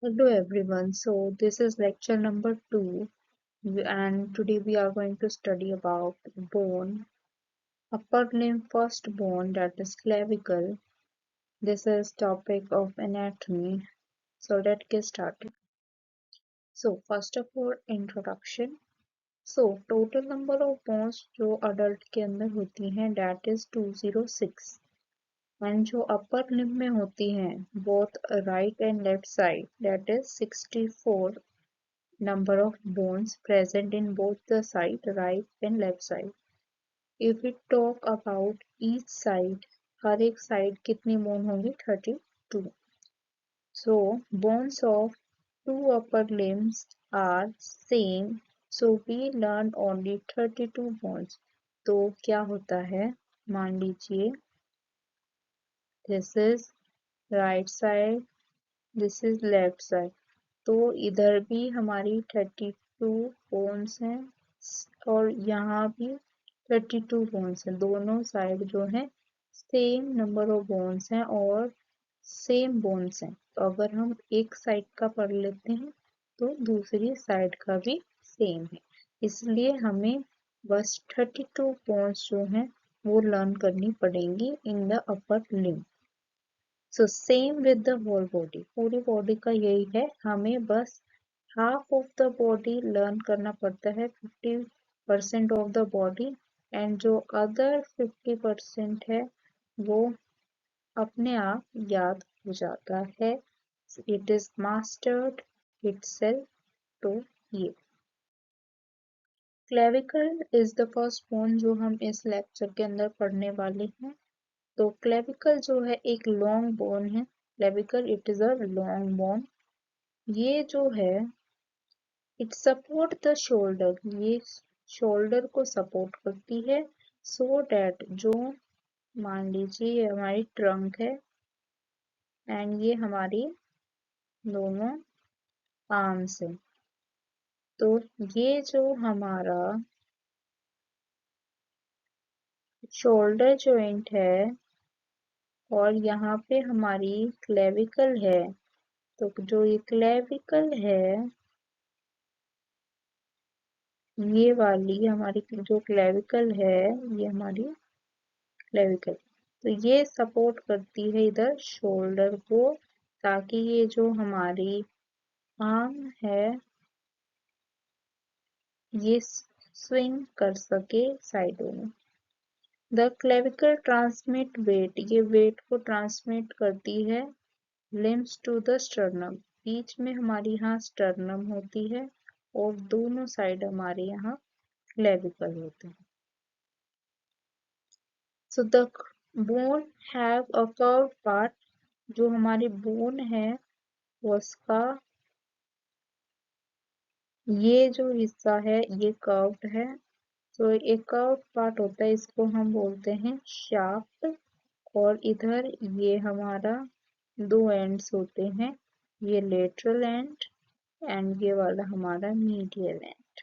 Hello everyone. So this is lecture number 2 and today we are going to study about bone, upper limb first bone that is clavicle. This is topic of anatomy. So let's get started. So first of all introduction. So total number of bones जो adult के अंदर होती हैं that is 206 and जो upper limb में होती हैं both right and left side that is 64 number of bones present in both the side, right and left side. If we talk about each side, हर एक side कितनी bone होंगी 32. So bones of two upper limbs are same. So we learn only 32 bones. तो क्या होता है? मान लीजिए this is right side, this is left side. तो इधर भी हमारी 32 बोन्स हैं और यहाँ भी 32 बोन्स हैं। दोनों साइड जो है सेम नंबर ऑफ बोन्स हैं और सेम बोन्स हैं। तो अगर हम एक साइड का पढ़ लेते हैं तो दूसरी साइड का भी सेम है, इसलिए हमें बस 32 बोन्स जो हैं वो लर्न करनी पड़ेंगी in the upper limb. So same with the whole body, पूरी बॉडी का यही है, हमें बस half of the body learn करना पड़ता है, 50% ऑफ द बॉडी, एंड जो अदर 50% है वो अपने आप याद हो जाता है। It is mastered itself. तो ये clavicle is the first bone जो हम इस लेक्चर के अंदर पढ़ने वाले हैं। तो क्लेविकल जो है एक लॉन्ग बोन है। Clavicle it is a long bone. ये जो है इट सपोर्ट द शोल्डर, ये शोल्डर को सपोर्ट करती है। सो डैट जो मान लीजिए ये हमारी ट्रंक है एंड ये हमारी दोनों आर्म्स है। तो ये जो हमारा शोल्डर जॉइंट है और यहाँ पे हमारी क्लेविकल है। तो जो ये क्लेविकल है, ये वाली हमारी जो क्लेविकल है, ये हमारी क्लेविकल, तो ये सपोर्ट करती है इधर शोल्डर को, ताकि ये जो हमारी आर्म है ये स्विंग कर सके साइडों में। द क्लेविकल ट्रांसमिट वेट, ये वेट को ट्रांसमिट करती है लिम्स टू द स्टर्नम, बीच में हमारी यहाँ स्टर्नम होती है और दोनों साइड हमारे यहाँ क्लेविकल होते हैं। So the bone have a curved part, जो हमारी बोन है वो उसका ये जो हिस्सा है ये कर्व्ड है। तो एक कर्व्ड पार्ट होता है, इसको हम बोलते हैं शाफ्ट। और इधर ये हमारा दो एंड्स होते हैं, ये लेटरल एंड ये वाला हमारा मीडियल एंड।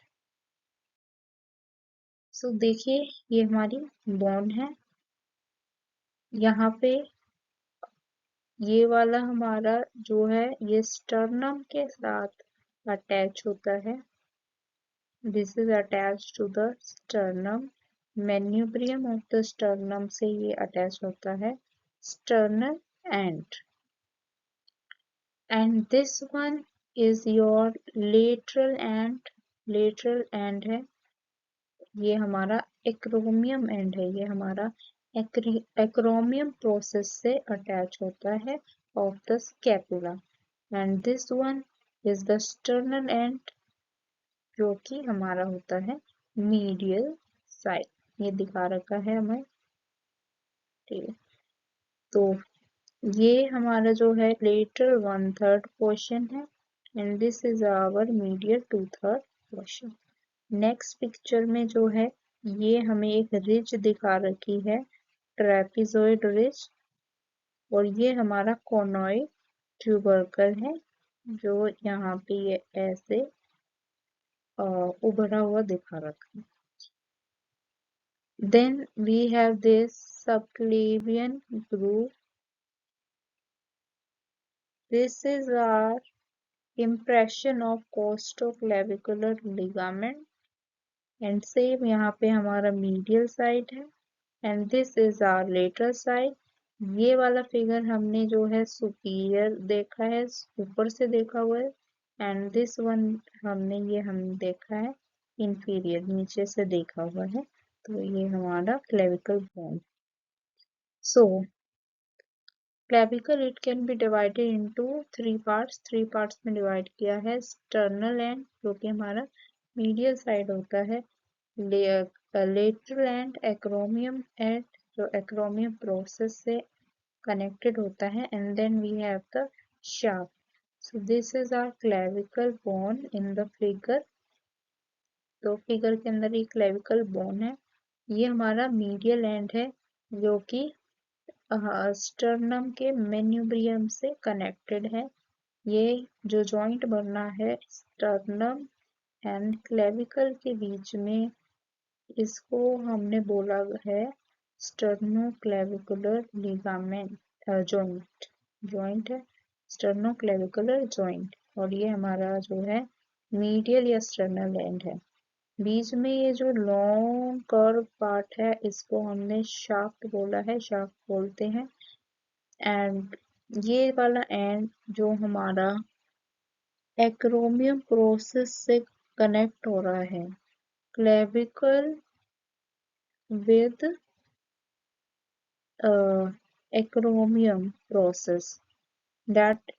सो देखिए ये हमारी बोन है, यहाँ पे ये वाला हमारा जो है ये स्टर्नम के साथ अटैच होता है। This is attach to the sternum, manubrium of the sternum से ये अटैच होता है sternal end this one is your lateral end है। ये हमारा एक्रोमियम एंड है, ये हमारा एक्रोमियम प्रोसेस से अटैच होता है of the scapula. And this one is the sternal and, जो कि हमारा होता है मीडियल साइड, ये दिखा रखा है हमें। ठीक है, तो ये हमारा जो है लेटरल 1/3 पोर्शन है and this is our medial 2/3 portion. Next picture में जो है ये हमें एक रिज दिखा रखी है, ट्रेपेजॉइड रिज, और ये हमारा कोनॉइड ट्यूबरकल है जो यहाँ पे ये ऐसे उभरा हुआ दिखा रखा है। Then we have this subclavian groove. This is our impression of costoclavicular ligament and same यहाँ पे हमारा मीडियल साइड है and this is our lateral side. ये वाला फिगर हमने जो है सुपीरियर देखा है, ऊपर से देखा हुआ है एंड दिस वन हम देखा है इंफीरियर, नीचे से देखा हुआ है। तो ये हमारा clavicle bone. So clavicle it can be divided into three parts में डिवाइड किया है। स्टर्नल एंड जो कि हमारा मीडियल साइड होता है, लेटरल एंड एक्रोमियम एंड जो एक्रोमियम प्रोसेस से connected होता है and then we have the shaft. So this is our clavicle bone in the figure. तो फिगर के अंदर ये क्लेविकल बोन है, ये हमारा मीडियल एंड है जो कि स्टर्नम के मेन्यूब्रियम से कनेक्टेड है। ये जो जॉइंट बना है स्टर्नम एंड क्लेविकल के बीच में, इसको हमने बोला है स्टर्नोक्लेविकुलर लिगामेंट जॉइंट है स्टर्नोक्लेविकुलर जॉइंट। और ये हमारा जो है मीडियल या स्टर्नल एंड है। बीच में ये जो लॉन्ग कर्व पार्ट है इसको हमने शाफ्ट बोला है, शाफ्ट बोलते हैं। एंड ये वाला एंड जो हमारा एक्रोमियम प्रोसेस से कनेक्ट हो रहा है clavicle with acromion process, that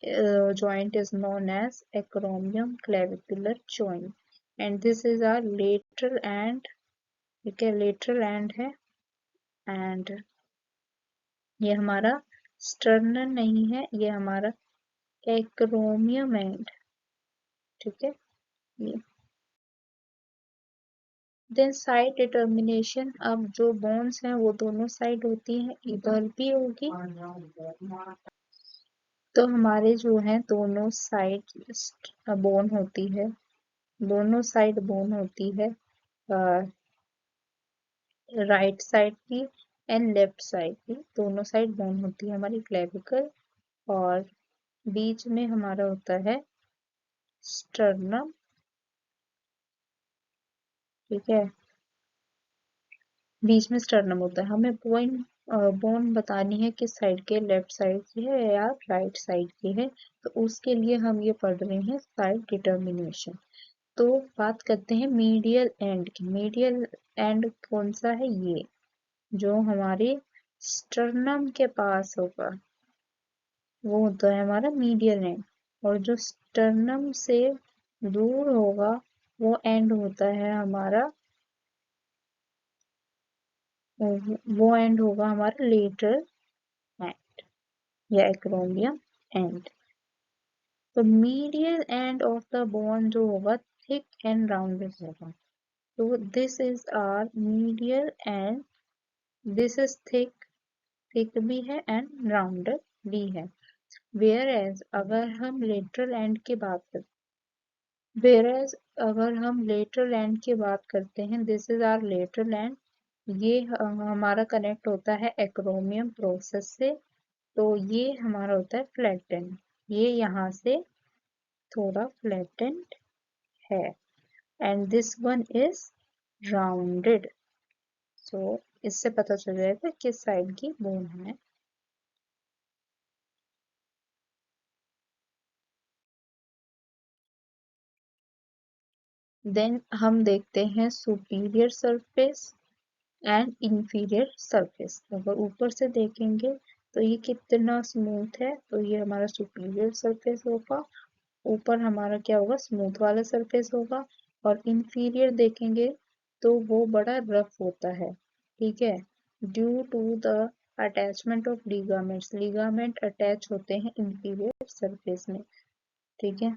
joint is known as acromion clavicular joint and this is our lateral end। ठीक है, lateral end है एंड ये हमारा स्टर्नल नहीं है, ये हमारा एक्रोमियम एंड। ठीक है, ये देन साइड डिटर्मिनेशन। अब जो बोन्स हैं वो दोनों साइड होती हैं, इधर भी होगी। तो हमारे जो है दोनों साइड बोन होती है, दोनों साइड बोन होती है, राइट साइड की एंड लेफ्ट साइड की, दोनों साइड बोन होती है हमारी क्लेविकल। और बीच में हमारा होता है स्टर्नम। ठीक है, बीच में स्टर्नम होता है। हमें बोन बतानी है किस साइड के, लेफ्ट साइड की है या राइट साइड की है, तो उसके लिए हम ये पढ़ रहे हैं साइड डिटर्मिनेशन। तो बात करते हैं मीडियल एंड की। मीडियल एंड कौन सा है, ये जो हमारे स्टर्नम के पास होगा वो होता है हमारा मीडियल एंड। और जो स्टर्नम से दूर होगा वो एंड होता है हमारा, वो एंड होगा हमारा लेटरल एंड या एक्रोमियम एंड। तो medial end of the bone जो होगा थिक एंड राउंडेड होगा। तो this is our medial end, this is thick, thick भी है एंड राउंडेड भी है। वेयर एज अगर हम लेटरल एंड की बात करते वेयर अगर हम लेटरल एंड की बात करते हैं, this is our lateral end. ये हमारा कनेक्ट होता है एक्रोमियम प्रोसेस से, तो ये हमारा होता है फ्लैटेंड, ये यहाँ से थोड़ा फ्लैटेंड है and this one is rounded. So इससे पता चल जाएगा किस साइड की बोन है। देन हम देखते हैं superior surface and inferior surface. अगर ऊपर से देखेंगे तो ये कितना स्मूथ है, तो ये हमारा सुपीरियर सरफेस होगा। ऊपर हमारा क्या होगा, स्मूथ वाला सरफेस होगा। और इंफीरियर देखेंगे तो वो बड़ा रफ होता है। ठीक है, due to the attachment of ligaments, ligament attach होते हैं इंफीरियर सरफेस में। ठीक है,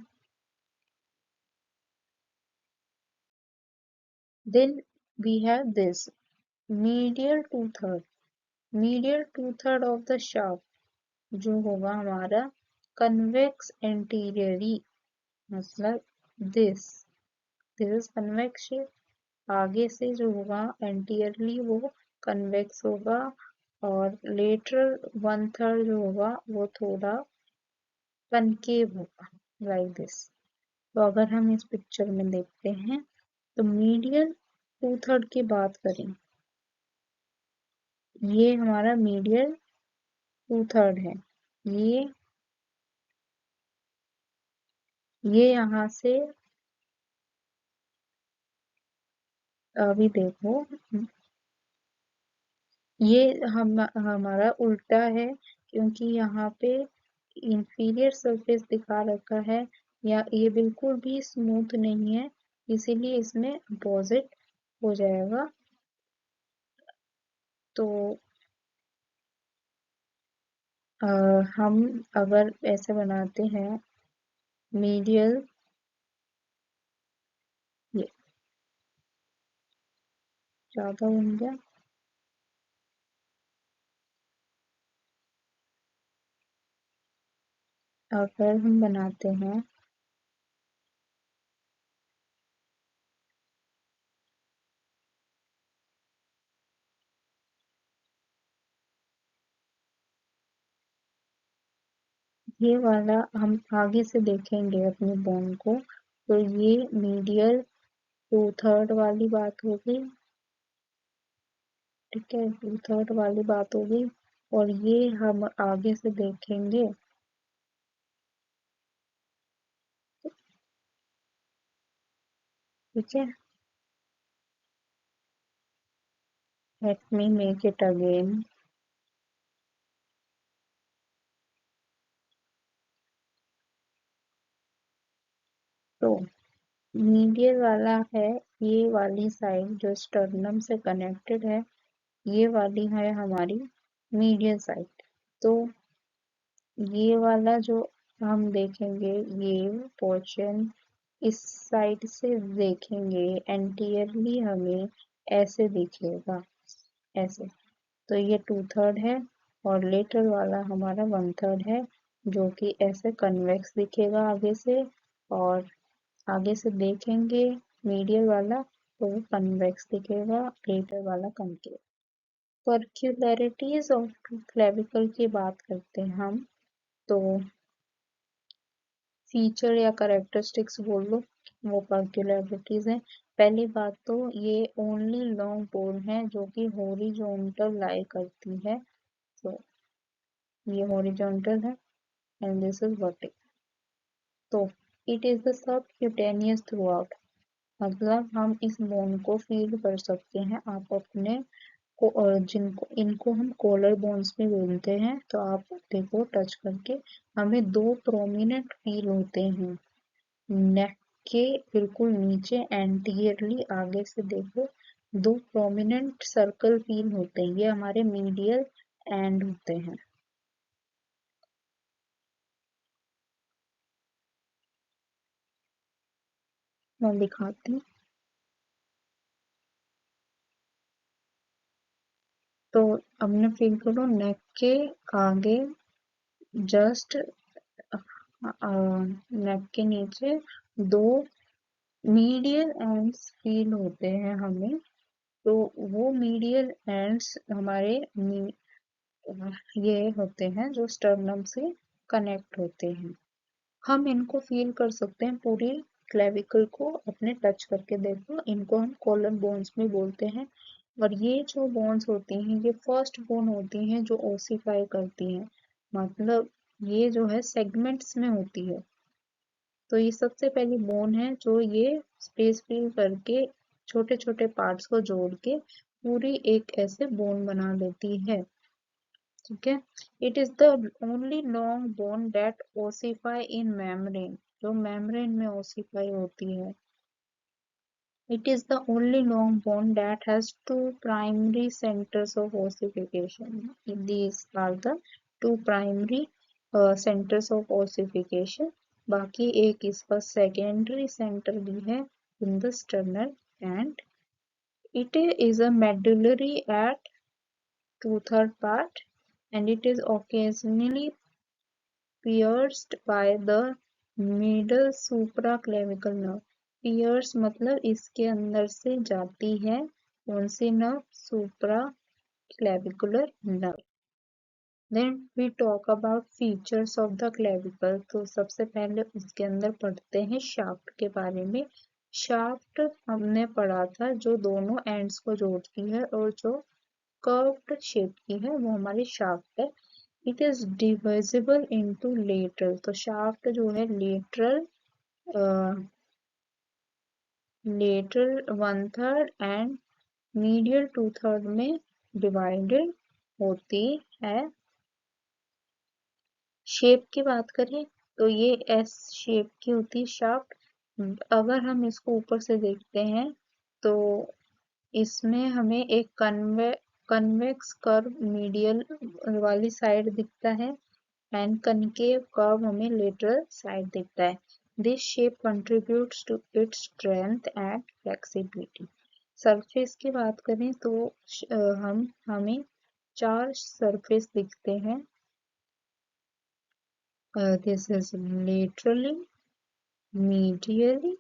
then we have this medial to third, medial to third of the shaft जो होगा हमारा कन्वेक्स एंटीरियरी, मतलब this this is convex shape. आगे से जो होगा एंटीरियरली वो कन्वेक्स होगा और लेटरल वन थर्ड जो होगा वो थोड़ा कनकेव होगा। Like this. तो अगर हम इस पिक्चर में देखते हैं तो मीडियल टू थर्ड की बात करें, ये हमारा मीडियल टू थर्ड है। ये यहाँ से अभी देखो, ये हमारा उल्टा है, क्योंकि यहाँ पे इंफीरियर सरफेस दिखा रखा है, या ये बिल्कुल भी स्मूथ नहीं है, इसीलिए इसमें अपोजिट हो जाएगा। तो हम अगर ऐसे बनाते हैं मीडियल, ये ज्यादा बन गया, अगर हम बनाते हैं ये वाला, हम आगे से देखेंगे अपनी बोन को, तो ये मीडियल टू थर्ड वाली बात होगी, ठीक है, टू थर्ड वाली बात होगी, और ये हम आगे से देखेंगे, ठीक है। Let me make it again. तो मीडियल वाला है ये वाली साइड जो स्टर्नम से कनेक्टेड है, ये वाली है हमारी मीडियल साइड। तो ये वाला जो हम देखेंगे, ये पोर्शन इस साइड से देखेंगे, एंटीरियरली हमें ऐसे दिखेगा, ऐसे। तो ये टू थर्ड है, और लेटर वाला हमारा वन थर्ड है, जो कि ऐसे कन्वेक्स दिखेगा आगे से, और आगे से देखेंगे मीडियल वाला तो वो कन्वेक्स दिखेगा, लेटर वाला कनकेव। पर्क्युलरिटीज ऑफ क्लेविकल की बात करते हैं हम, तो फीचर या करेक्टरिस्टिक्स बोल लो, वो पर्क्युलरिटीज है। पहली बात तो ये ओनली लॉन्ग बोन है जो कि हॉरिजॉन्टल लाई करती है, तो ये हॉरिजॉन्टल है एंड दिस इज वर्टिकल। तो it is the subcutaneous through out, मतलब हम इस बोन को फील कर सकते हैं, आप अपने को, जिनको इनको हम कॉलर बोन्स भी बोलते हैं, तो आप देखो टच करके, हमें दो प्रोमिनेंट फील होते हैं नेक के बिल्कुल नीचे, एंटीरियरली आगे से देखो, दो प्रोमिनेंट सर्कल फील होते हैं, ये हमारे मीडियल एंड होते हैं। मैं दिखाती हूँ। तो हमने फील करो नेक के आगे, जस्ट नेक के नीचे दो मीडियल एंड्स फील होते हैं हमें, तो वो मीडियल एंड्स हमारे ये होते हैं जो स्टर्नम से कनेक्ट होते हैं। हम इनको फील कर सकते हैं पूरी क्लेविकल को, अपने टच करके देखो, इनको हम कॉलर बोन्स में बोलते हैं। और ये जो बोन्स होती हैं ये फर्स्ट बोन होती हैं जो ओसिफाई करती हैं, मतलब ये जो है सेगमेंट्स में होती है। तो ये सबसे पहली बोन है जो ये स्पेस फिल करके छोटे छोटे पार्ट्स को जोड़ के पूरी एक ऐसे बोन बना लेती है, ठीक है। It is the only long bone that ossify in membrane, जो मेम्ब्रेन में ओसिफाई होती है। It is the only long bone that has two primary centers of ossification. These are the two primary centers of ossification. बाकी एक इसका secondary center भी है in the sternal, and it is a medullary at two-third part, and it is occasionally pierced by the middle supraclavicle nerve. Pierce मतलब इसके अंदर से जाती है कौन सी nerve, supraclavicular nerve. Then we talk about features of the clavicle. तो सबसे पहले उसके अंदर पढ़ते हैं शाफ्ट के बारे में। शाफ्ट हमने पढ़ा था जो दोनों एंड्स को जोड़ती है और जो कर्व्ड शेप की है वो हमारी शाफ्ट है। It is divisible into lateral. तो शाफ्ट जो है लेटरल लेटरल 1/3 एंड मीडियल 2/3 में डिवाइडेड होती है। शेप की बात करें तो ये एस शेप की होती है शाफ्ट। अगर हम इसको ऊपर से देखते हैं तो इसमें हमें एक कन्वेक्स कर्व मीडियल वाली साइड दिखता है एंड कनकेव कर्व हमें लेटरल साइड दिखता है। This shape contributes to its strength and flexibility. Surface की बात करें तो हमें 4 सरफेस दिखते हैं। दिस इज laterally, medially,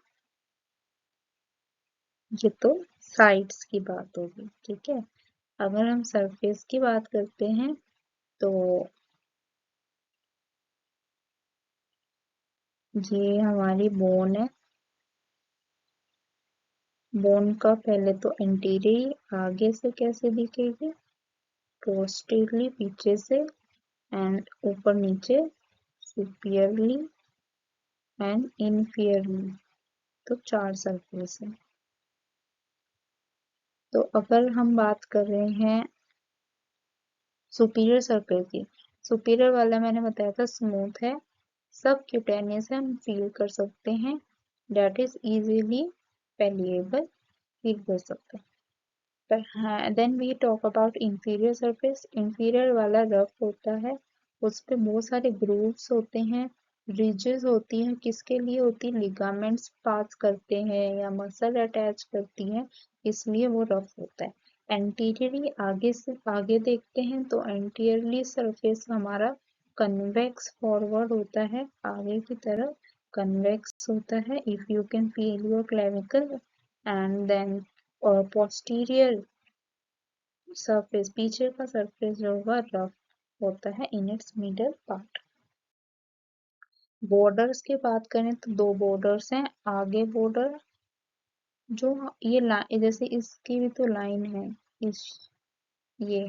ये तो साइड्स की बात होगी, ठीक है। अगर हम सरफेस की बात करते हैं तो ये हमारी बोन है। बोन का पहले तो एंटीरियर आगे से कैसे दिखेगी, पोस्टीरियरली पीछे से, एंड ऊपर नीचे सुपियरली एंड इनफियरली। तो 4 सरफेस है। तो अगर हम बात कर रहे हैं सुपीरियर सरफेस की, सुपीरियर वाला मैंने बताया था स्मूथ है, सब क्यूटेनियस है, हम फील कर सकते हैं, डेट इज इजीली पेलिएबल, फील कर सकते हैं। Then we talk about inferior surface. Inferior वाला रफ होता है, उस पे बहुत सारे ग्रूव्स होते हैं, रिजेस होती हैं, किसके लिए होती है, लिगामेंट्स पास करते हैं या मसल अटैच करती हैं, इसलिए वो रफ होता है। एंटीरियरली आगे से आगे देखते हैं तो एंटीरियरली सरफेस हमारा कन्वेक्स फॉरवर्ड होता है, आगे की तरफ कन्वेक्स होता है। If you can feel your clavicle and then और पोस्टीरियर सरफेस, पीछे का सरफेस जो होगा रफ होता है in its middle part. Borders की बात करें तो 2 बॉर्डर्स हैं। आगे बॉर्डर जो ये लाइन, जैसे इसकी भी तो लाइन है, इस ये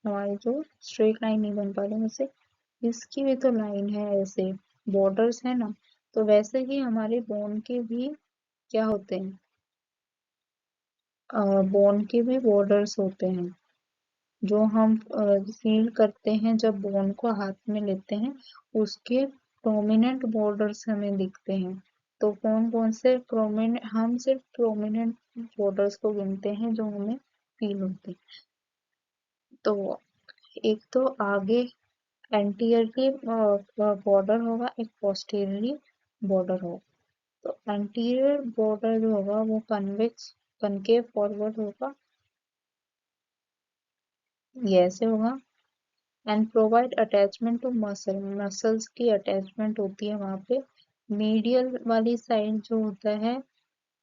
हमारी जो स्ट्रेट लाइन नहीं बन पा रही मुझसे, इसकी भी तो लाइन है, ऐसे बॉर्डर्स है ना। तो वैसे ही हमारे बोन के भी क्या होते हैं, बोन के भी बॉर्डर्स होते हैं जो हम फील करते हैं जब बोन को हाथ में लेते हैं, उसके प्रोमिनेंट बॉर्डर्स हमें दिखते हैं। तो कौन कौन से प्रोमिनेंट, हम सिर्फ प्रोमिनेंट बॉर्डर्स को गिनते हैं जो हमें फील होते हैं। तो एक तो आगे एंटीरियरली बॉर्डर होगा, एक पोस्टीरियरली बॉर्डर होगा। तो एंटीरियर बॉर्डर जो होगा वो कन्वेक्स कनकेव फॉरवर्ड होगा, ये ऐसे होगा, and provide attachment to muscle, muscles की अटैचमेंट होती है वहां पे। मीडियल वाली साइड जो होता है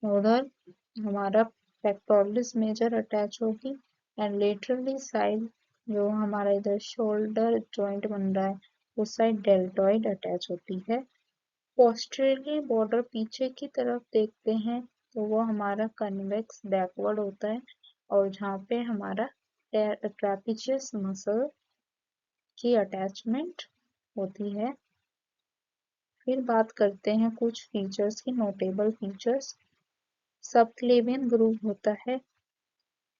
उधर हमारा पेक्टोरलिस मेजर अटैच होगी, एंड लेटरली साइड जो हमारा इधर शोल्डर जॉइंट बन रहा है उस साइड डेल्टॉइड अटैच होती है। पोस्टेरियरली बॉर्डर पीछे की तरफ देखते हैं तो वो हमारा कन्वेक्स बैकवर्ड होता है, और जहाँ पे हमारा ट्रेपेजियस मसल की अटैचमेंट होती है। फिर बात करते हैं कुछ फीचर्स की, नोटेबल फीचर्स। सबक्लेवियन ग्रूव होता है,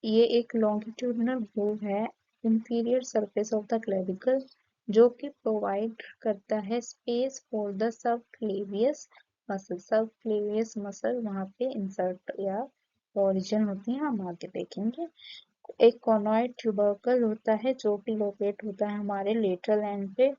ये एक लॉन्गिट्यूडिनल ग्रूव है inferior surface of the clavicle, जो कि प्रोवाइड करता है space for the subclavius muscle. Subclavius muscle वहाँ पे इंसर्ट या ओरिजिन होती है, हम आगे देखेंगे। एक कॉनॉइड ट्यूबरकल होता है जो कि लोकेट होता है हमारे लेटरल एंड पे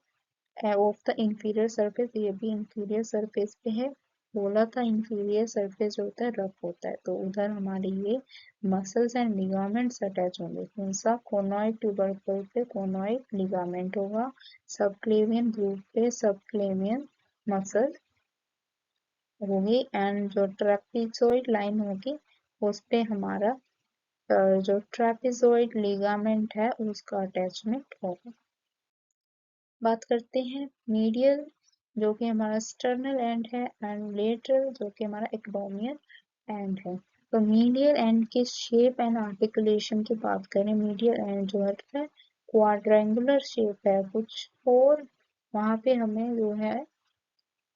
ऑफ द इंफीरियर सरफेस, ये भी इंफीरियर सरफेस पे है। बोला था इंफीरियर सरफेस जो होता है रफ होता है, तो उधर हमारे ये मसल्स एंड लिगामेंट्स अटैच होंगे। कौन सा, कोनॉइड ट्यूबरकल पे कोनॉइड लिगामेंट होगा, सबक्लेवियन ग्रूव पे सबक्लेवियन मसल होगी, एंड जो ट्रेपेजॉइड लाइन होगी उस पे हमारा जो ट्रेपेजॉइड लिगामेंट है उसका अटैचमेंट होगा। बात करते हैं मीडियल जो कि हमारा स्टर्नल एंड है एंड लेटरल जो कि हमारा एक्रोमियल एंड है। तो मीडियल एंड के शेप एंड आर्टिकुलेशन की बात करें, मीडियल एंड जो है क्वाड्रेंगुलर शेप है, कुछ फोर वहां पे हमें जो है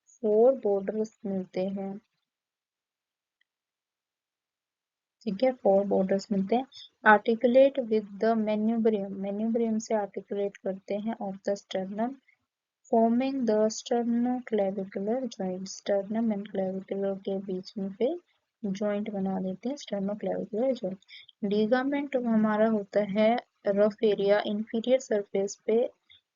4 बॉर्डर्स मिलते हैं। ठीक है, 4 बॉर्डर्स मिलते हैं। Articulate with the manubrium, manubrium से आर्टिकुलेट करते हैं of the sternum, forming the sternoclavicular joint, sternum and clavicular के बीच में पे जॉइंट बना देते हैं, स्टर्नोक्लेविकुलर जॉइंट। लिगामेंट हमारा होता है रफ एरिया इंफीरियर सरफेस पे,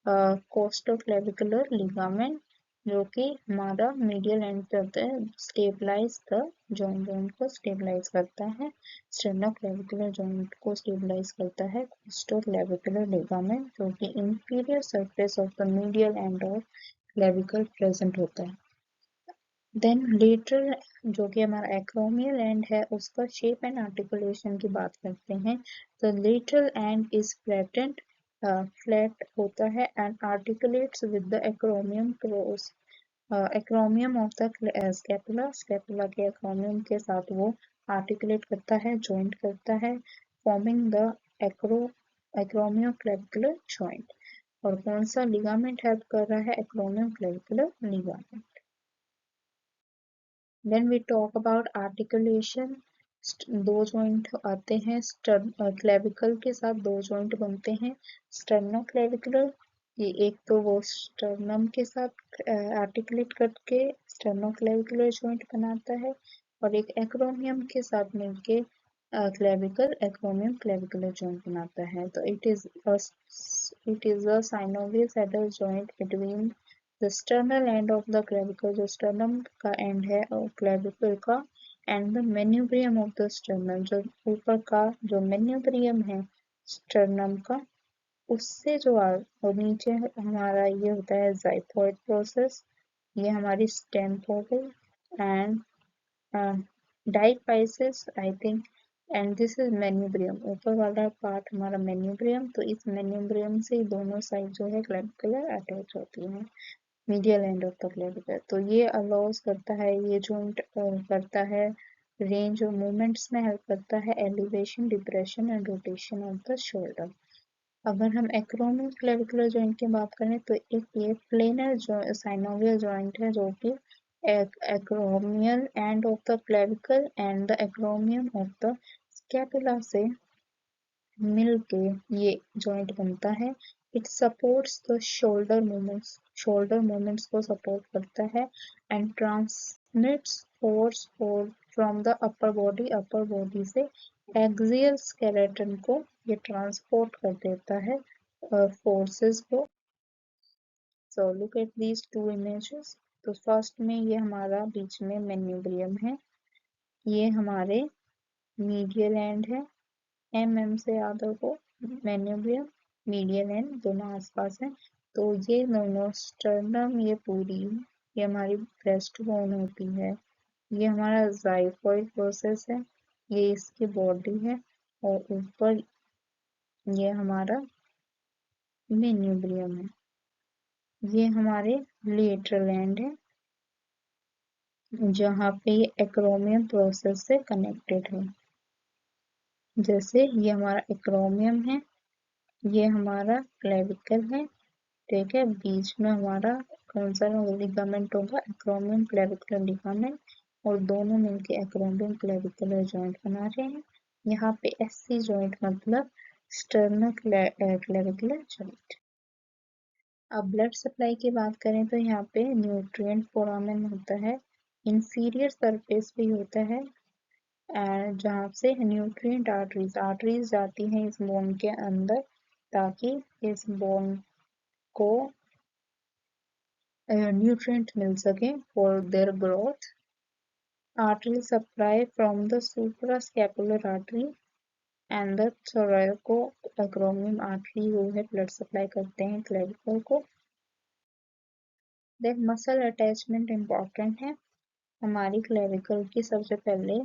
कोस्टोक्लेविकुलर लिगामेंट जो कि हमारा मीडियल एंड पे होता है, स्टेबलाइज द जॉइंट, जॉइंट को स्टेबलाइज करता है। स्टेर्नोक्लेविकुलर जॉइंट को स्टेबलाइज करता है कोस्टोक्लेविकुलर लिगामेंट जो कि inferior surface of the medial end of clavicle present होता है। देन लेटरल जो कि हमारा एक्रोमियल एंड है, उसका शेप एंड आर्टिकुलेशन की बात करते हैं। तो lateral and is flattened, flat होता है and articulates with the एक्रोमियम cross, एक्रोमियम of the scapula, scapula के एक्रोमियम के साथ वो आर्टिकुलेट करता है, जॉइंट करता है, forming the acromio clavicular joint. और कौन सा लिगामेंट हेल्प कर रहा है? Acromio clavicular ligament. When we talk about articulation, दो जॉइंट आते हैं, क्लेविकल के साथ दो जॉइंट बनते हैं, स्टर्नोक्लेविकुलर, ये एक तो वो स्टर्नम के साथ आर्टिकुलेट करके स्टर्नोक्लेविकुलर जॉइंट बनाता है, और एक एक्रोमियम के साथ मिलके क्लेविकल एक्रोमियम क्लेविकुलर जॉइंट बनाता है। तो it is a synovial saddle joint between the sternal end of the clavicle, जो स्टर्नम का एंड है और क्लेविकल का, and the manubrium of the sternum, जो ऊपर का जो मेन्यूब्रियम है स्टर्नम का, उससे जो और नीचे हमारा ये होता है जाइफोइड प्रोसेस, ये हमारी स्टेम हो गई, and diaphysis I think, and this is manubrium, ऊपर वाला पार्ट हमारा मेन्यूब्रियम। तो इस मेन्यूब्रियम से दोनों साइड जो है क्लेविकुलर अटैच होती है, medial end of the clavicle. तो ये अलाउज करता है, ये जॉइंट करता है रेंज और मूवमेंट्स में हेल्प करता है, elevation, depression and rotation of the shoulder. अगर हम एक्रोमियल क्लेविकुलर जॉइंट की बात करें तो एक ये प्लेनर साइनोवियल जॉइंट है जो कि acromial end of the clavicle and the acromion of the scapula से मिलके ये जॉइंट बनता है। It supports the shoulder movements को सपोर्ट करता है, and transmits force from the upper body से एक्सियल स्केलेटन को ये ट्रांसपोर्ट कर देता है फोर्सेस को। So look at these two images. तो फर्स्ट में ये हमारा बीच में मेन्यूब्रियम है, ये हमारे मीडियल एंड है, एम से याद रखो, मेन्यूब्रियम मीडियल एंड दोनों आसपास है। तो ये दोनों स्टर्नम, ये पूरी ये हमारी ब्रेस्ट बोन होती है, ये हमारा जाइफोइड प्रोसेस है, ये इसकी बॉडी है, और ऊपर ये हमारा मेन्यूब्रियम है, ये हमारे लेटरल एंड है जहाँ पे ये एक्रोमियम प्रोसेस से कनेक्टेड है। जैसे ये हमारा एक्रोमियम है, ये हमारा क्लेविकल है, ठीक है, बीच में हमारा कौन सा लिगामेंट होगा? एक्रोमियम क्लेविकुलर लिगामेंट, और दोनों मिलके एक्रोमियम क्लेविकुलर जॉइंट बना रहे हैं। यहाँ पे एससी जॉइंट मतलब स्टर्नो क्लेविकुलर जॉइंट। अब ब्लड सप्लाई की बात करें तो यहाँ पे न्यूट्रिएंट फोरामेन होता है, इंफीरियर सरफेस पे होता है, जहाँ से न्यूट्रिएंट आर्टरीज जाती हैं इस बोन के अंदर, ताकि इस बोन को nutrient मिल सके for their growth. Artery supply from the suprascapular artery and the thoracoacromial artery वो है ब्लड सप्लाई करते हैं क्लेविकल को। देन मसल अटैचमेंट इम्पॉर्टेंट है हमारी क्लेविकल की। सबसे पहले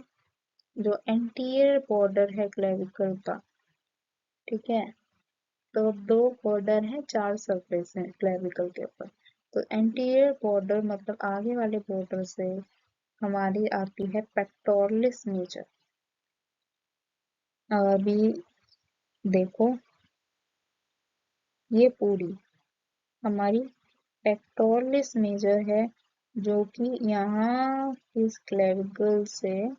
जो एंटीरियर बॉर्डर है क्लेविकल का, ठीक है, तो 2 बॉर्डर हैं, 4 सरफेस हैं क्लेविकल के ऊपर। तो एंटीरियर बॉर्डर मतलब आगे वाले बॉर्डर से हमारी आती है पेक्टोरलिस मेजर। अभी देखो, ये पूरी हमारी पेक्टोरलिस मेजर है, जो कि यहाँ इस क्लेविकल से,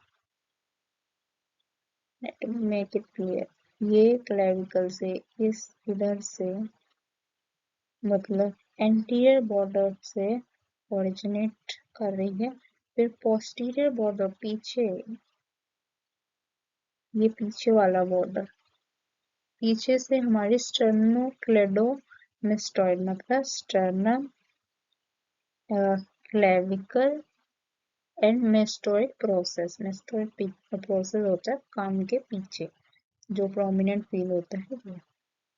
मेक इट क्लियर, ये क्लेविकल से इस इधर से मतलब एंटीरियर बॉर्डर से ओरिजिनेट कर रही है। फिर पोस्टीरियर बॉर्डर पीछे, ये पीछे वाला बॉर्डर, पीछे से हमारी स्टर्नोक्लेडोमेस्टॉइड मतलब sternum, clavicle and mastoid process. Mastoid process होता है कान के पीछे, जो प्रोमिनेंट फील होता है ये।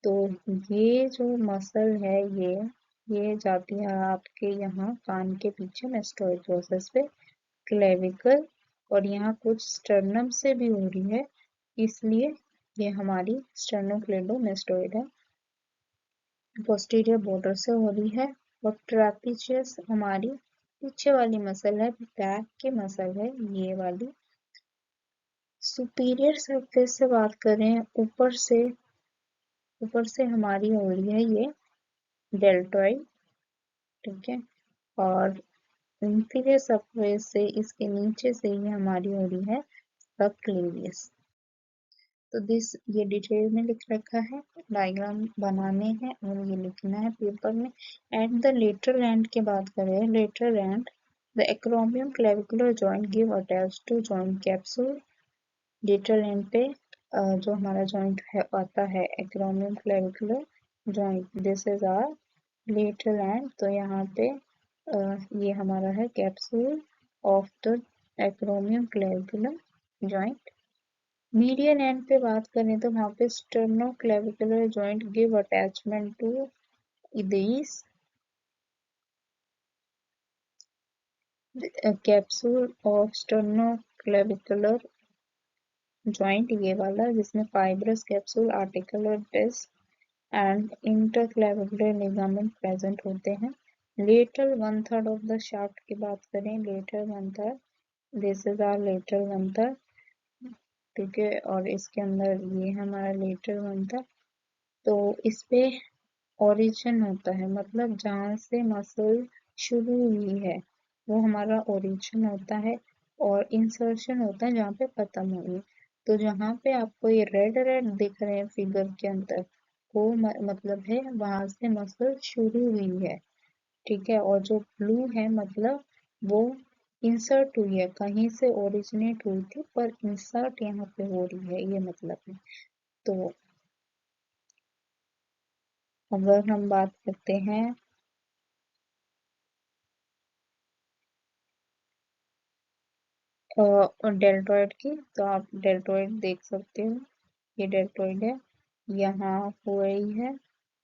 तो ये जो मसल है, ये जाती है आपके यहाँ कान के पीछे मेस्टोइड प्रोसेस पे, क्लेविकल, और यहाँ कुछ स्टर्नम से भी हो रही है, इसलिए ये हमारी स्टर्नोक्लेडोमेस्टोइड है। पोस्टीरियर बॉर्डर से हो रही है। और ट्रैपीजियस हमारी पीछे वाली मसल है, बैक की मसल है ये वाली। सुपीरियर सरफेस से बात करें, ऊपर से हमारी हो रही है ये डेल्टॉइड, ठीक है। और इंफीरियर सरफेस से, इसके नीचे से ही हमारी हो रही है सबक्लेवियस। तो ये डिटेल में लिख रखा है, डायग्राम बनाने हैं और ये लिखना है पेपर में। एट द लेटरल एंड की बात करें, lateral end the acromion clavicular joint give attach to joint capsule. Lateral end पे जो हमारा जॉइंट है आता है acromion clavicular joint, this is our lateral end. तो यहाँ पे ये हमारा है capsule of the acromion clavicular joint. Median end पे बात करें तो वहाँ पे sternoclavicular joint give attachment to these capsule of sternoclavicular joint, ये वाला जिसमें fibrous capsule, articular disc and इंटरक्लेविकुलर ligament present होते हैं। लेटरल 1/3 ऑफ द शाफ्ट की बात करें, lateral 1/3, this is our lateral 1/3, ठीक है। और इसके अंदर ये हमारा लेटरल 1/3। तो इस पे ओरिजिन होता है, मतलब जहाँ से मसल शुरू हुई है वो हमारा ओरिजिन होता है, और इंसर्शन होता है जहाँ पे खत्म हुई है। तो जहाँ पे आपको ये रेड रेड दिख रहे हैं फिगर के अंदर, वो मतलब है वहां से मसल शुरू हुई है, ठीक है। और जो ब्लू है मतलब वो इंसर्ट हुई है, कहीं से ओरिजिनेट हुई थी पर इंसर्ट यहाँ पे हो रही है, ये मतलब है। तो अगर हम बात करते हैं और डेल्टोइड की, तो आप डेल्टोइड देख सकते हो, ये डेल्टोइड है, यहाँ हो रही है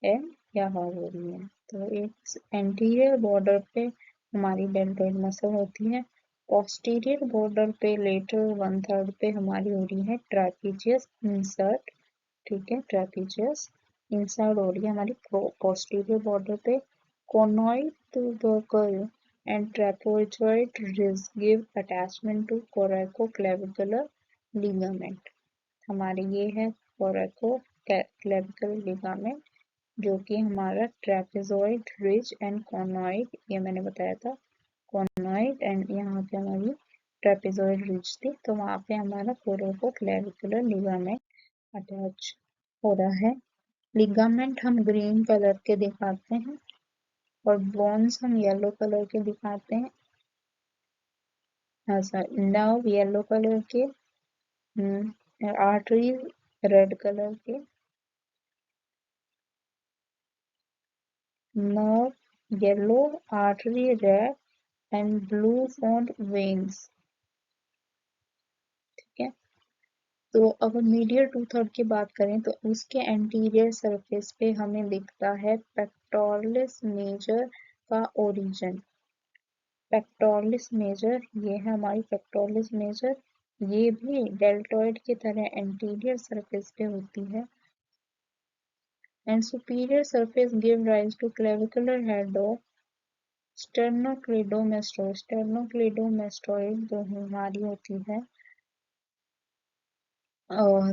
एंड यहाँ हो रही है। तो एक एंटीरियर बॉर्डर पे हमारी डेल्टोइड मसल होती है, पोस्टीरियर बॉर्डर पे लेटरल 1/3 पे हमारी हो रही है ट्रापीजियस इंसर्ट, ठीक है। ट्रापीजियस इंसर्ट हो रही है हमारी पोस्टीरियर बॉर्डर पे। कोनॉइड tubercle and trapezoid ridge give attachment to coracoclavicular ligament। हमारे ये है coracoclavicular ligament, जो कि हमारा ट्रेपेजॉइड रिज एंड कॉनॉइड, ये मैंने बताया था, कॉनॉइड एंड यहाँ पे हमारी ट्रेपेजॉइड रिज थी, तो वहाँ पे हमारा कोराकोक्लेविकुलर लिगामेंट अटैच हो रहा है। लिगामेंट हम ग्रीन कलर के दिखाते हैं और बोन्स हम येलो कलर के दिखाते हैं। हाँ सर, नर्व येलो कलर के, आर्टरी रेड कलर के, nerve yellow, artery red and blue found veins, ठीक है। तो अगर मीडियल 2/3 की बात करें तो उसके एंटीरियर सरफेस पे हमें दिखता है पेक्टोरलिस मेजर का ओरिजिन। पेक्टोरलिस मेजर, ये है हमारी पेक्टोरलिस मेजर, ये भी डेल्टोइड की तरह एंटीरियर सरफेस पे होती है। and superior surface give rise to clavicular head of sternocleidomastoid। sternocleidomastoid जो हमारी होती है,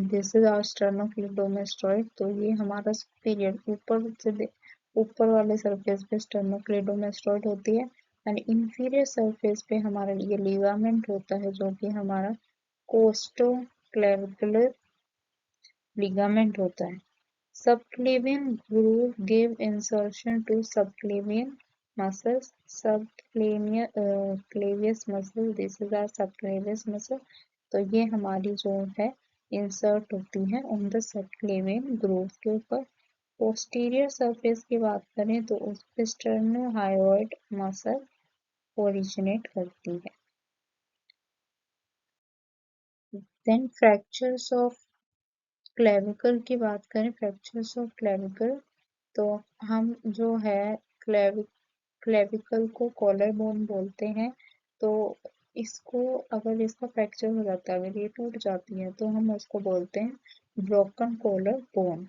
दिस इज आवर sternocleidomastoid। तो ये हमारा सुपीरियर ऊपर वाले सरफेस पे sternocleidomastoid होती है, एंड इंफीरियर सरफेस पे हमारा ये लिगामेंट होता है जो कि हमारा कोस्टोक्लेविकुलर लिगामेंट होता है। Subclavian groove give insertion to subclavian muscles. Subclavius muscle, this is our subclavius muscle। तो ये हमारी जो है इंसर्ट होती है ऑन द सबक्लेवियन ग्रूव के ऊपर। पोस्टीरियर सरफेस की बात करें तो उस पे स्टर्नोहायोइड मसल ओरिजिनेट करती है। देन फ्रैक्चर्स ऑफ क्लेविकल की बात करें, फ्रैक्चर्स ऑफ क्लेविकल, तो हम जो है क्लेविकल को कॉलर बोन बोलते हैं। तो इसको अगर इसका फ्रैक्चर हो जाता है, अगर ये टूट जाती है तो हम उसको बोलते हैं ब्रोकन कॉलर बोन।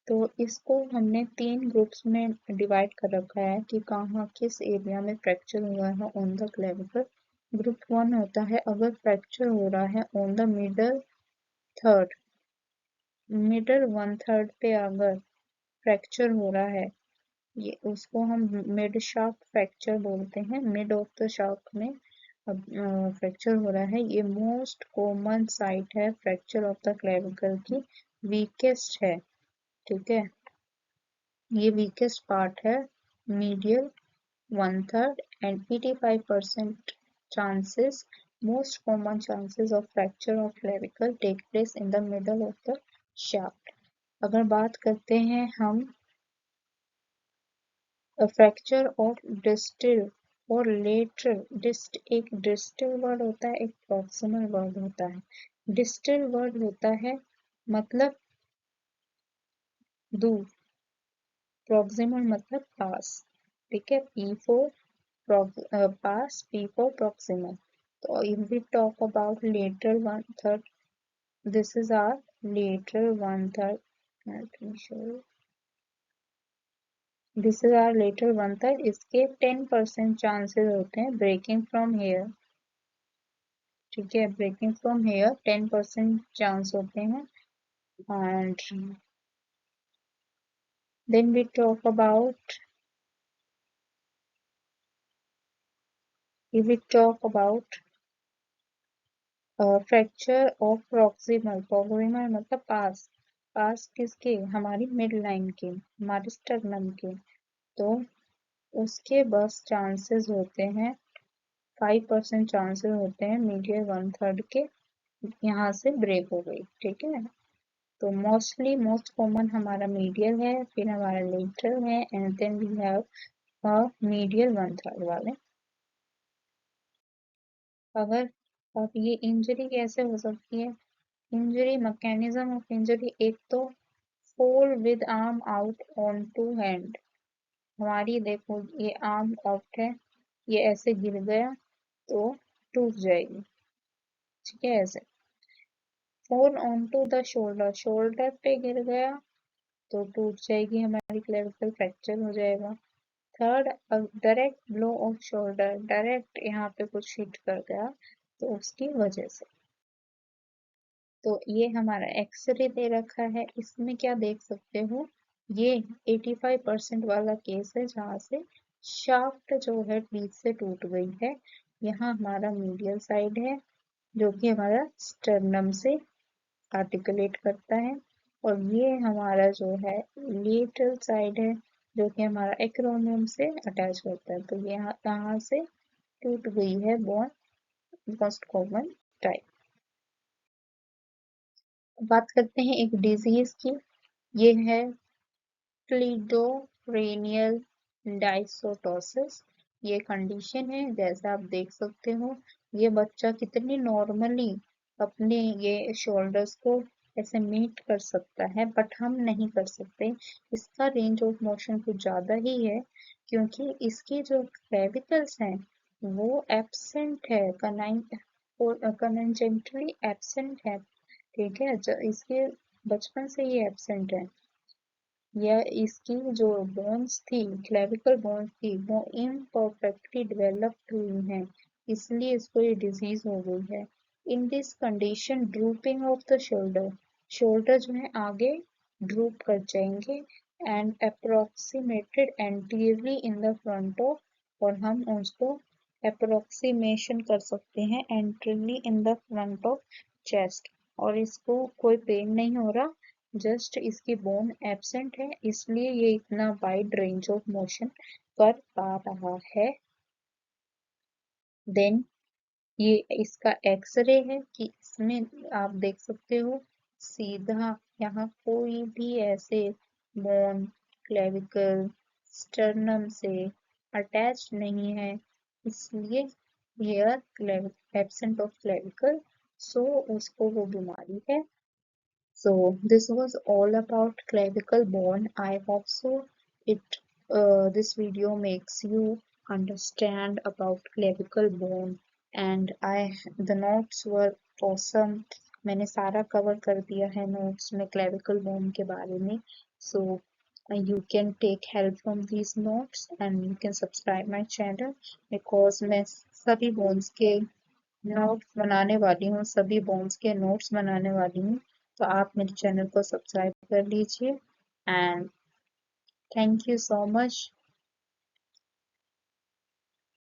तो इसको हमने 3 ग्रुप्स में डिवाइड कर रखा है कि कहाँ किस एरिया में फ्रैक्चर हुआ है ऑन द क्लेविकल। ग्रुप 1 होता है अगर फ्रैक्चर हो रहा है ऑन द थर्ड मिडल 1/3 पे अगर फ्रैक्चर हो रहा है, ये उसको हम मिड शाफ्ट फ्रैक्चर बोलते हैं। मिड ऑफ द शाफ्ट में फ्रैक्चर हो रहा है, ये मोस्ट कॉमन साइट है फ्रैक्चर ऑफ द क्लेविकल की, वीकेस्ट है। ठीक है, ये वीकेस्ट पार्ट है, medial 1/3 and 85% chances, most common chances of fracture of clavicle take place in the middle of the shaft। अगर बात करते हैं हम फ्रैक्चर ऑफ डिस्टल और लेटरल, एक डिस्टल वर्ड होता है, एक प्रॉक्सिमल वर्ड होता है। डिस्टल वर्ड होता है मतलब दूर, प्रॉक्सिमल मतलब पास। ठीक है, P for pass, P for proximal। तो if we talk about lateral 1/3, this is our lateral 1/3। let me show you, this is our lateral 1/3। इसके 10% चांसेस होते हैं ब्रेकिंग फ्रॉम हेयर। ठीक है, ब्रेकिंग फ्रॉम हेयर 10% चांस होते हैं। And then we talk about, if we talk about fracture of proximal, proximal मतलब पास, पास किसके, हमारी मिड लाइन के, हमारे स्टर्नम के। तो उसके बस चांसेस होते हैं 5% चांसेस होते हैं मीडियल 1/3 के यहाँ से ब्रेक हो गई। ठीक है, तो मोस्ट कॉमन हमारा मीडियल है, फिर हमारा लेटरल है, and then we have medial 1/3 वाले। अगर अब ये इंजरी कैसे हो सकती है, इंजरी मैकेनिज्म ऑफ इंजरी, एक तो fall with arm out on to hand. हमारी देखो ये आर्म आउट है, ये ऐसे गिर गया तो टूट जाएगी। ठीक है, ऐसे fall on to the shoulder, shoulder पे गिर गया तो टूट जाएगी हमारी क्लेविकल, फ्रैक्चर हो जाएगा। Third, direct blow off shoulder, direct यहाँ पे कुछ हिट कर गया तो उसकी वजह से। तो ये हमारा एक्सरे दे रखा है, इसमें क्या देख सकते हो, ये 85% वाला केस है जहाँ से शाफ्ट जो है बीच से टूट गई है। यहाँ हमारा मीडियल साइड है जो कि हमारा स्टर्नम से आर्टिकुलेट करता है, और ये हमारा जो है लेटरल साइड है जो कि हमारा एक्रोमियम से अटैच करता है। तो यहाँ से टूट गई है बोन, मोस्ट कॉमन टाइप। बात करते हैं एक डिजीज की, ये है क्लीडोक्रेनियल डाइसोटोसिस। ये कंडीशन है, जैसे आप देख सकते हो ये बच्चा कितनी नॉर्मली अपने ये शोल्डर्स को ऐसे मीट कर सकता है, बट हम नहीं कर सकते। इसका रेंज ऑफ मोशन कुछ ज्यादा ही है क्योंकि इसकी जो क्लेविकल्स हैं वो एब्सेंट है, कनेजेंटली एब्सेंट है। ठीक है, इसके बचपन से ही एब्सेंट है। यह इसकी जो बोन्स थी, क्लेविकल बोन्स थी, वो इम्परफेक्टली डेवलप्ड हुई हैं, इसलिए इसको ये डिजीज हो गई है। In this condition drooping of the shoulder, shoulder जो है आगे ड्रूप कर जाएंगे and approximated anteriorly in the front of, और हम उसको अप्रोक्सीमेशन कर सकते हैं anteriorly in the front of chest, और इसको कोई पेन नहीं हो रहा, जस्ट इसकी बोन एब्सेंट है, इसलिए ये इतना वाइड रेंज ऑफ मोशन कर पा रहा है। देन ये इसका एक्सरे है कि इसमें आप देख सकते हो सीधा यहाँ कोई भी ऐसे बोन क्लेविकल स्टर्नम से अटैच नहीं है, इसलिए हेयर एब्सेंट ऑफ क्लेविकल, सो उसको वो बीमारी है। So this was all about clavicle bone. I hope so it this video makes you understand about clavicle bone, and the notes were awesome. मैंने सारा कवर कर दिया है notes में clavicle bone के बारे में. So you can take help from these notes and you can subscribe my channel because मैं सभी bones के नोट्स बनाने वाली हूँ, सभी बोन्स के नोट्स बनाने वाली हूँ, तो आप मेरे चैनल को सब्सक्राइब कर लीजिए and thank you so much.